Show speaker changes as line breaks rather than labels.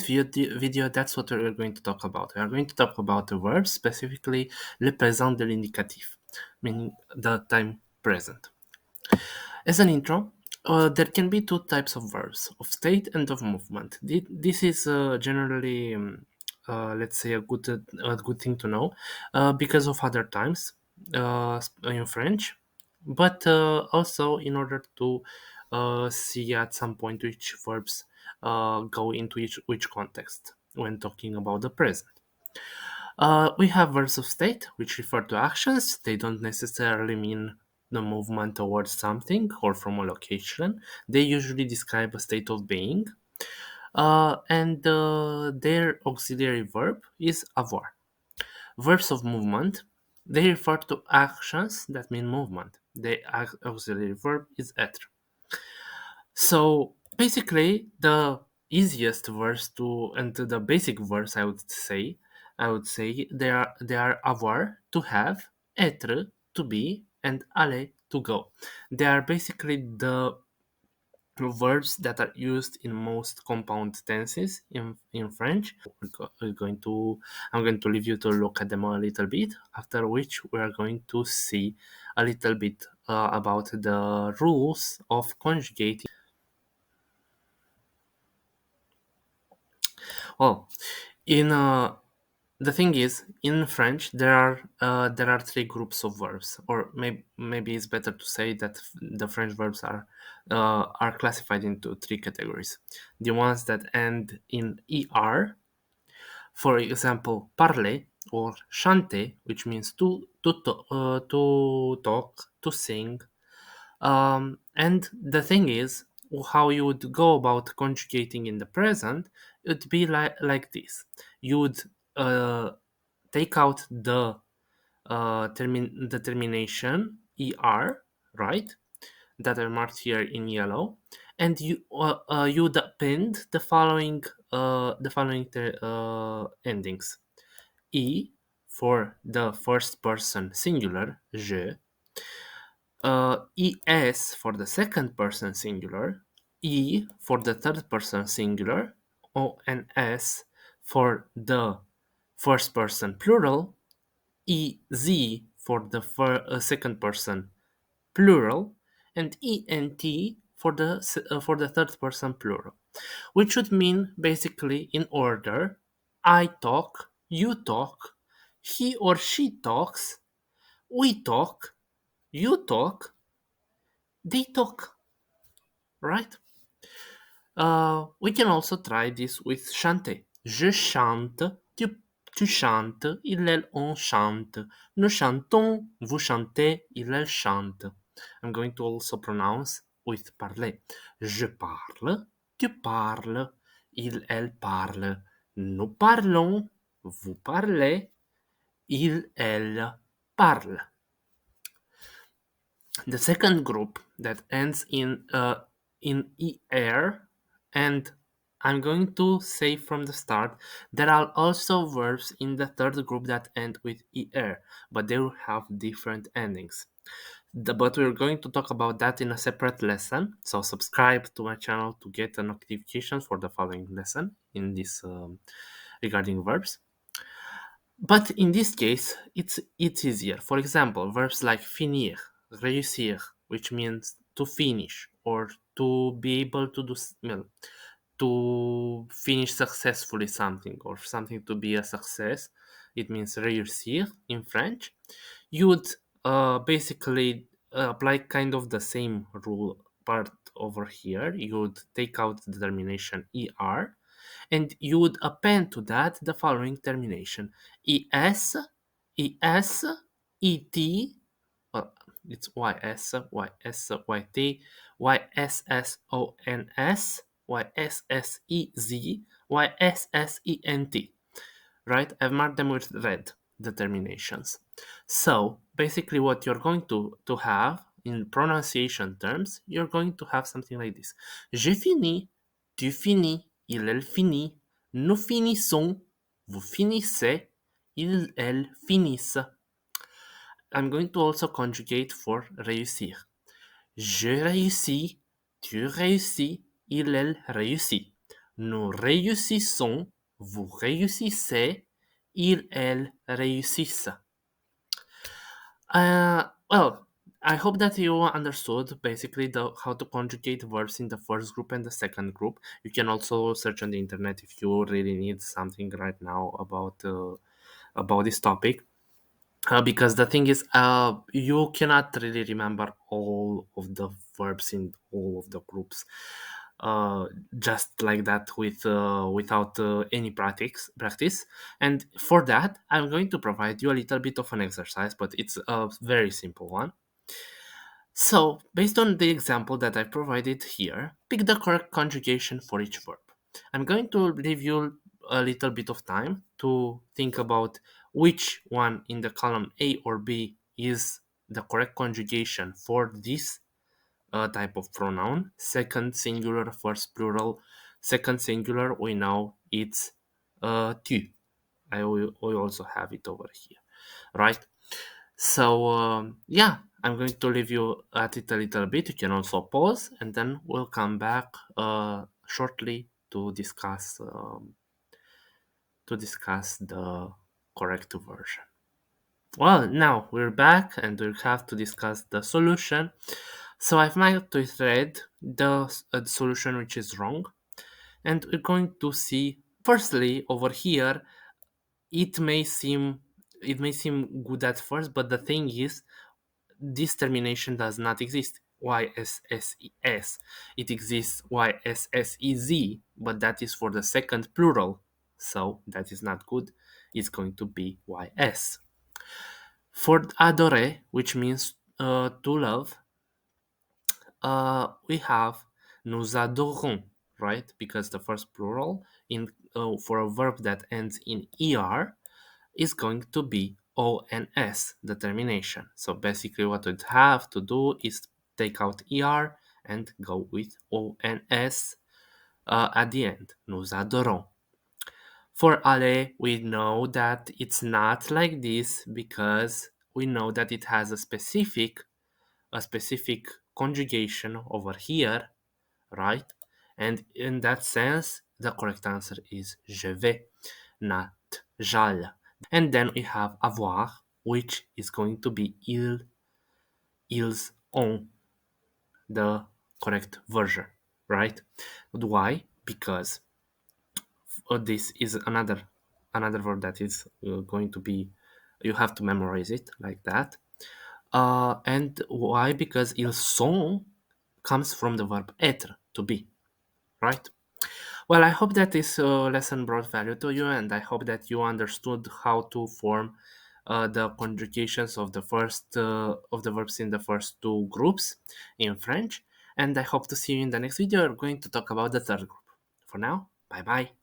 Video, that's what we're going to talk about. We are going to talk about the verbs, specifically le présent de l'indicatif, meaning the time present. As an intro, there can be two types of verbs, of state and of movement. This is generally, let's say, a good thing to know because of other times in French, but also in order to see at some point which verbs go into which context when talking about the present. We have verbs of state, which refer to actions. They don't necessarily mean the movement towards something or from a location. They usually describe a state of being. And their auxiliary verb is avoir. Verbs of movement, they refer to actions that mean movement. The auxiliary verb is être. So basically, the easiest verbs and the basic verbs I would say they are avoir, to have, être, to be, and aller, to go. They are basically the verbs that are used in most compound tenses in French. I'm going to leave you to look at them a little bit, after which we are going to see a little bit about the rules of conjugating. Well, in the thing is, in French there are three groups of verbs, or maybe it's better to say that the French verbs are classified into three categories. The ones that end in er, for example, parler or chanter, which means to talk, to sing. And the thing is, how you would go about conjugating in the present, it would be like this. You would take out the termination er, right, that are marked here in yellow, and you would append the following endings: e for the first person singular, je; es for the second person singular; e for the third person singular; o and s for the first person plural; ez for the second person plural; and ent for the third person plural, which would mean basically in order: I talk, you talk, he or she talks, we talk, you talk, they talk, right? We can also try this with chanter. Je chante, tu chantes, elle, on chante. Nous chantons, vous chantez, elle chante. I'm going to also pronounce with parler. Je parle, tu parles, elle parle. Nous parlons, vous parlez, elle parle. The second group that ends in er, and I'm going to say from the start, there are also verbs in the third group that end with er, but they will have different endings. But we're going to talk about that in a separate lesson, so subscribe to my channel to get a notification for the following lesson in this regarding verbs. But in this case, it's easier. For example, verbs like finir, réussir, which means to finish or to be able to to finish successfully something, or something to be a success. It means réussir in French. You would basically apply kind of the same rule part over here. You would take out the termination er, and you would append to that the following termination: es, es, et, it's ys, ys, yt, yssons, yssez, yssent. Right? I've marked them with red, the terminations. So basically what you're going to have in pronunciation terms, you're going to have something like this: je finis, tu finis, elle finit, nous finissons, vous finissez, elles finissent. I'm going to also conjugate for réussir. Je réussis, tu réussis, elle réussit. Nous réussissons, vous réussissez, elles réussissent. Well, I hope that you understood basically how to conjugate verbs in the first group and the second group. You can also search on the internet if you really need something right now about this topic. Because the thing is, you cannot really remember all of the verbs in all of the groups uh, just like that without any practice. And for that, I'm going to provide you a little bit of an exercise, but it's a very simple one. So, based on the example that I provided here, pick the correct conjugation for each verb. I'm going to leave you a little bit of time to think about which one in the column A or B is the correct conjugation for this type of pronoun. Second singular, first plural. Second singular, we know it's tu. We also have it over here, right? So yeah, I'm going to leave you at it a little bit. You can also pause, and then we'll come back shortly to discuss the correct version. Well, now we're back, and we have to discuss the solution. So I've marked with red the solution which is wrong, and we're going to see. Firstly, over here, it may seem good at first, but the thing is this termination does not exist. YSSES. It exists YSSEZ, but that is for the second plural. So that is not good. It's going to be YS. For adore, which means to love, we have nous adorons, right? Because the first plural in for a verb that ends in er is going to be ONS, the termination. So basically what we'd have to do is take out ER and go with ONS at the end. Nous adorons. For aller, we know that it's not like this because we know that it has a specific conjugation over here, right? And in that sense, the correct answer is je vais, not j'aille. And then we have avoir, which is going to be ils, ont, the correct version, right? Why? Because this is another word that is going to be, you have to memorize it like that. And why? Because ils sont comes from the verb être, to be, right? Well, I hope that this lesson brought value to you, and I hope that you understood how to form the conjugations of the verbs in the first two groups in French. And I hope to see you in the next video. We're going to talk about the third group. For now, bye bye.